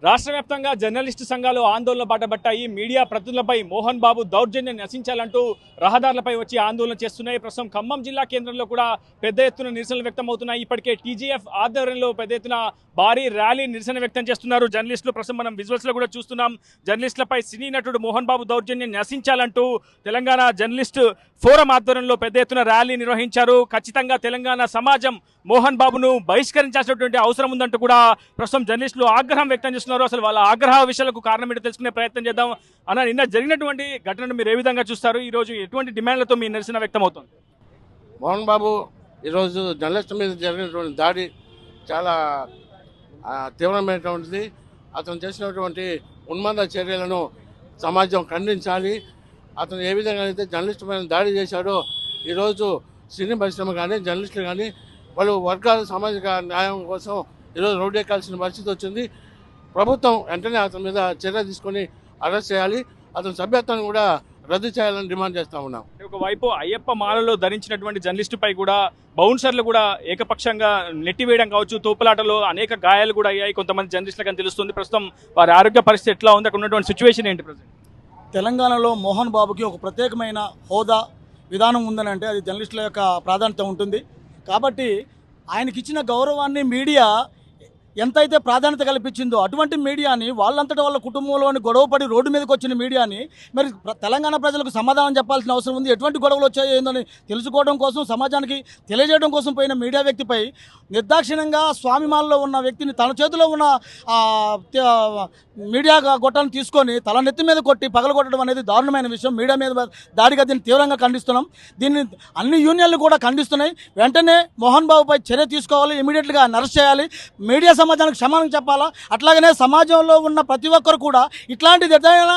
రాష్ట్ర వ్యాప్తంగా జర్నలిస్టు సంఘాలు ఆందోళన బాటపట్టాయి. మీడియా ప్రతినిధులపై మోహన్ బాబు దౌర్జన్యం నశించాలంటూ రహదారులపై వచ్చి ఆందోళన చేస్తున్నాయి. ప్రస్తుతం ఖమ్మం జిల్లా కేంద్రంలో కూడా పెద్ద ఎత్తున నిరసనలు వ్యక్తమవుతున్నాయి. ఇప్పటికే టీజీఎఫ్ ఆధ్వర్యంలో పెద్ద ఎత్తున భారీ ర్యాలీ నిరసన వ్యక్తం చేస్తున్నారు జర్నలిస్టులు. ప్రస్తుతం మనం విజువల్స్ లో కూడా చూస్తున్నాం. జర్నలిస్టులపై సినీ నటుడు మోహన్ బాబు దౌర్జన్యం నశించాలంటూ తెలంగాణ జర్నలిస్టు ఫోరం ఆధ్వర్యంలో పెద్ద ఎత్తున ర్యాలీ నిర్వహించారు. ఖచ్చితంగా తెలంగాణ సమాజం మోహన్ బాబును బహిష్కరించాల్సినటువంటి అవసరం ఉందంటూ కూడా ప్రస్తుతం జర్నలిస్టులు ఆగ్రహం వ్యక్తం చేస్తున్నారు. అసలు వాళ్ళ ఆగ్రహ విషయాలకు కారణం ఏంటో తెలుసుకునే ప్రయత్నం చేద్దాం. అన్న, నిన్న జరిగినటువంటి ఘటనను మీరు ఏ విధంగా చూస్తారు? ఈ రోజు ఎటువంటి డిమాండ్లతో మీ నిరసన వ్యక్తం అవుతుంది? మోహన్ బాబు ఈరోజు జర్నలిస్టు మీద జరిగినటువంటి దాడి చాలా తీవ్రమైనటువంటిది. అతను చేసినటువంటి ఉన్మాద చర్యలను సమాజం ఖండించాలి. అతను ఏ విధంగా అయితే జర్నలిస్టు మీద దాడి చేశాడో ఈరోజు సినీ పరిశ్రమ కానీ జర్నలిస్టులు కానీ వాళ్ళు వర్గాల సామాజిక న్యాయం కోసం ఈరోజు రోడ్డు ఎక్కాల్సిన పరిస్థితి వచ్చింది. ప్రభుత్వం వెంటనే అతని మీద చర్య తీసుకొని అరెస్ట్ చేయాలి. అతని సభ్యత్వాన్ని కూడా రద్దు చేయాలని డిమాండ్ చేస్తూ ఉన్నాం. ఒకవైపు అయ్యప్ప మాలలో ధరించినటువంటి జర్నలిస్టుపై కూడా బౌన్సర్లు కూడా ఏకపక్షంగా నెట్టివేయడం కావచ్చు, తోపులాటలో అనేక గాయాలు కూడా అయ్యాయి కొంతమంది జర్నలిస్టులకు అని తెలుస్తుంది. ప్రస్తుతం వారి ఆరోగ్య పరిస్థితి ఎట్లా ఉంది? అక్కడ ఉన్నటువంటి సిచ్యువేషన్ ఏంటి ప్రజెంట్? తెలంగాణలో మోహన్ బాబుకి ఒక ప్రత్యేకమైన హోదా విధానం ఉందని అంటే అది జర్నలిస్టుల యొక్క ప్రాధాన్యత ఉంటుంది. కాబట్టి ఆయనకిచ్చిన గౌరవాన్ని మీడియా ఎంతైతే ప్రాధాన్యత కల్పించిందో అటువంటి మీడియాని వాళ్ళంతటా వాళ్ళ కుటుంబంలోని గొడవపడి రోడ్డు మీదకి వచ్చిన మీడియాని మరి తెలంగాణ ప్రజలకు సమాధానం చెప్పాల్సిన అవసరం ఉంది. ఎటువంటి గొడవలు వచ్చాయో ఏందని తెలుసుకోవడం కోసం, సమాజానికి తెలియజేయడం కోసం పోయిన మీడియా వ్యక్తిపై నిర్దాక్షిణ్యంగా స్వామిమాలలో ఉన్న వ్యక్తిని తన చేతిలో ఉన్న మీడియా గొట్టాలను తీసుకొని తల నెత్తి మీద కొట్టి పగలగొట్టడం అనేది దారుణమైన విషయం. మీడియా మీద దాడిగా దీన్ని తీవ్రంగా ఖండిస్తున్నాం. దీన్ని అన్ని యూనియన్లు కూడా ఖండిస్తున్నాయి. వెంటనే మోహన్ బాబుపై చర్య తీసుకోవాలి, ఇమీడియట్గా అరెస్ట్ చేయాలి, మీడియా సమాజానికి క్షమాపణ చెప్పాలా. అట్లాగనే సమాజంలో ఉన్న ప్రతి ఒక్కరు కూడా ఇట్లాంటిది ఏదైనా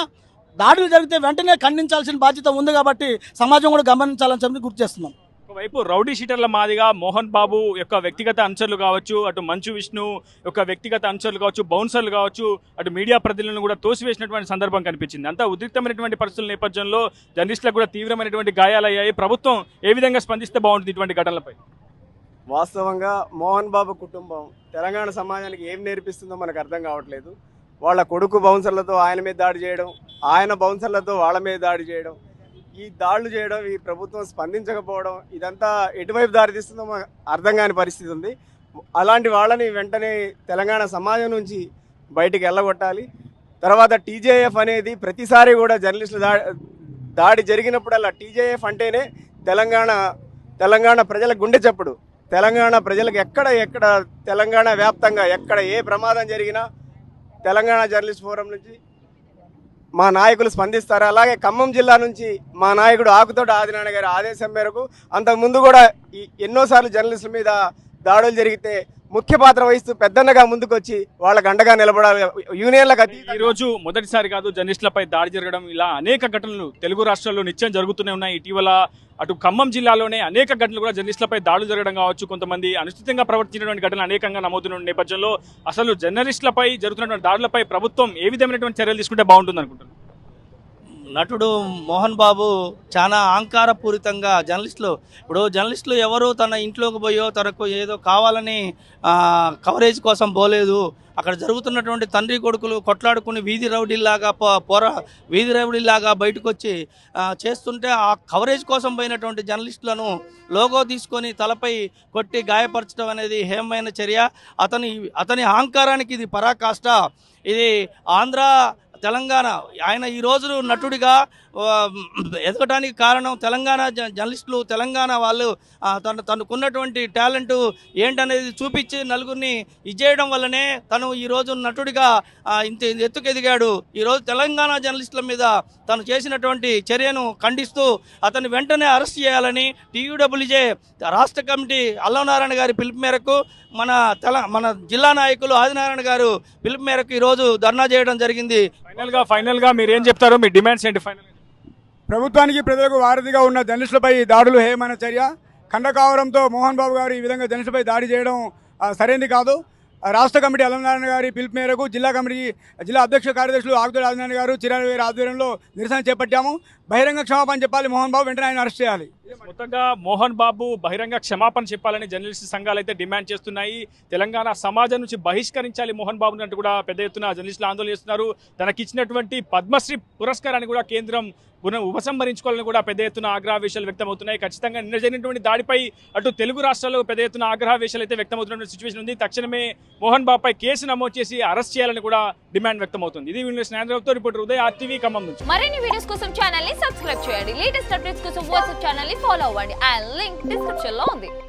దాడులు జరిగితే వెంటనే ఖండించాల్సిన బాధ్యత ఉంది. కాబట్టి సమాజం కూడా గమనించాలని చెప్పి గుర్తు చేస్తున్నాం. ఒకవైపు రౌడీ షీటర్ల మాదిగా మోహన్ బాబు యొక్క వ్యక్తిగత అనుచరులు కావచ్చు, అటు మంచు విష్ణు యొక్క వ్యక్తిగత అనుచరులు కావచ్చు, బౌన్సర్లు కావచ్చు, అటు మీడియా ప్రతినిధులను కూడా తోసివేసినటువంటి సందర్భం కనిపించింది. అంతా ఉద్రిక్తమైనటువంటి పరిస్థితుల నేపథ్యంలో జర్నలిస్టులకు కూడా తీవ్రమైనటువంటి గాయాలయ్యాయి. ప్రభుత్వం ఏ విధంగా స్పందిస్తే బాగుంటుంది ఇటువంటి ఘటనలపై? వాస్తవంగా మోహన్ బాబు కుటుంబం తెలంగాణ సమాజానికి ఏం నేర్పిస్తుందో మనకు అర్థం కావట్లేదు. వాళ్ళ కొడుకు బౌన్సర్లతో ఆయన మీద దాడి చేయడం, ఆయన బౌన్సర్లతో వాళ్ళ మీద దాడి చేయడం, ఈ దాడులు చేయడం, ఈ ప్రభుత్వం స్పందించకపోవడం, ఇదంతా ఎటువైపు దారితీస్తుందో మనకు అర్థం కాని పరిస్థితి ఉంది. అలాంటి వాళ్ళని వెంటనే తెలంగాణ సమాజం నుంచి బయటికి వెళ్ళగొట్టాలి. తర్వాత టీజేఎఫ్ అనేది ప్రతిసారి కూడా జర్నలిస్టుల దాడి జరిగినప్పుడల్లా టీజేఎఫ్ అంటేనే తెలంగాణ ప్రజల గుండె చప్పుడు. తెలంగాణ ప్రజలకు ఎక్కడ తెలంగాణ వ్యాప్తంగా ఎక్కడ ఏ ప్రమాదం జరిగినా తెలంగాణ జర్నలిస్ట్ ఫోరం నుంచి మా నాయకులు స్పందిస్తారు. అలాగే ఖమ్మం జిల్లా నుంచి మా నాయకుడు ఆకుతోట ఆదినారాయణ గారి ఆదేశం మేరకు అంతకుముందు కూడా ఎన్నోసార్లు జర్నలిస్టుల మీద దాడులు జరిగితే ముఖ్య పాత్ర వహిస్తూ పెద్దన్నగా ముందుకొచ్చి వాళ్ళకు అండగా నిలబడాలి. యూనియన్లకు ఈ రోజు మొదటిసారి కాదు జర్నలిస్టులపై దాడి జరగడం. ఇలా అనేక ఘటనలు తెలుగు రాష్ట్రాల్లో నిత్యం జరుగుతూనే ఉన్నాయి. ఇటీవల అటు ఖమ్మం జిల్లాలోనే అనేక ఘటనలు కూడా జర్నలిస్టులపై దాడులు జరగడం కావచ్చు, కొంతమంది అనుచితంగా ప్రవర్తించినటువంటి ఘటనలు అనేకంగా నమోదున్న నేపథ్యంలో అసలు జర్నలిస్టులపై జరుగుతున్నటువంటి దాడులపై ప్రభుత్వం ఏ విధమైనటువంటి చర్యలు తీసుకుంటే బాగుంటుంది అనుకుంటున్నారు? నటుడు మోహన్ బాబు చాలా అహంకారపూరితంగా జర్నలిస్టులు ఎవరు తన ఇంట్లోకి పోయో తనకు ఏదో కావాలని కవరేజ్ కోసం పోలేదు. అక్కడ జరుగుతున్నటువంటి తండ్రి కొడుకులు కొట్లాడుకుని వీధి రౌడీలాగా బయటకు వచ్చి చేస్తుంటే ఆ కవరేజ్ కోసం పోయినటువంటి జర్నలిస్టులను లోగో తీసుకొని తలపై కొట్టి గాయపరచడం అనేది హేయమైన చర్య. అతని అహంకారానికి ఇది పరాకాష్ట. ఇది ఆంధ్ర తెలంగాణ ఆయన ఈ రోజు నటుడిగా ఎదగటానికి కారణం తెలంగాణ జర్నలిస్టులు, తెలంగాణ వాళ్ళు తనకున్నటువంటి టాలెంట్ ఏంటనేది చూపించి నలుగురిని ఇచ్చేయడం వల్లనే తను ఈరోజు నటుడిగా ఇంత ఎత్తుకెదిగాడు. ఈరోజు తెలంగాణ జర్నలిస్టుల మీద తను చేసినటువంటి చర్యను ఖండిస్తూ అతన్ని వెంటనే అరెస్ట్ చేయాలని టీయూడబ్ల్యూజే రాష్ట్ర కమిటీ అల్లనారాయణ గారి పిలుపు మేరకు మన జిల్లా నాయకులు ఆదినారాయణ గారు పిలుపు మేరకు ఈరోజు ధర్నా చేయడం జరిగింది. ఫైనల్గా మీరు ఏం చెప్తారు? మీ డిమాండ్స్ ఏంటి? ఫైనల్ ప్రభుత్వానికి ప్రజలకు వారధిగా ఉన్న జర్నలిస్టులపై దాడులు హేయమైన చర్య. ఖండకావరంతో మోహన్ బాబు గారు ఈ విధంగా జర్నలిస్టులపై దాడి చేయడం సరైనది కాదు. రాష్ట్ర కమిటీ అల్లనారాయణ గారి పిలుపు మేరకు జిల్లా అధ్యక్ష కార్యదర్శులు ఆకుతోటి ఆదినారాయణ గారు చిరాల ఆధ్వర్యంలో నిరసన చేపట్టాము. బహిరంగ క్షమాపణ చెప్పాలి మోహన్ బాబు, వెంటనే ఆయన అరెస్ట్ చేయాలి. మొత్తంగా మోహన్ బాబు బహిరంగ క్షమాపణ చెప్పాలని జర్నలిస్ట్ సంఘాలు అయితే డిమాండ్ చేస్తున్నాయి. తెలంగాణ సమాజం నుంచి బహిష్కరించాలి మోహన్ బాబుని అంటూ కూడా పెద్ద ఎత్తున జర్నలిస్టులు ఆందోళన చేస్తున్నారు. తనకిచ్చినటువంటి పద్మశ్రీ పురస్కారాన్ని కూడా కేంద్రం ఉపసంహరించుకోవాలని కూడా పెద్ద ఎత్తున ఆగ్రహవేశాలు వ్యక్తమవుతున్నాయి. ఖచ్చితంగా నిన్న జరిగినటువంటి దాడిపై అటు తెలుగు రాష్ట్రాల్లో పెద్ద ఎత్తున ఆగ్రహవేశాలు అయితే వ్యక్తమవుతున్న సిచ్యువేషన్ ఉంది. తక్షణమే మోహన్ బాబుపై కేసు నమోదు చేసి అరెస్ట్ చేయాలని కూడా డిమాండ్ వ్యక్తమవుతుంది. ఇది news reporter Uday, RTV Khammam నుంచి. మరిన్ని వీడియోస్ కోసం ఛానల్ ని సబ్స్క్రైబ్ చేయండి. లేటెస్ట్ అప్డేట్స్ కోసం వాట్సాప్ ఛానల్ ని ఫాలో అవ్వండి. ఆ లింక్ డిస్క్రిప్షన్ లో ఉంది.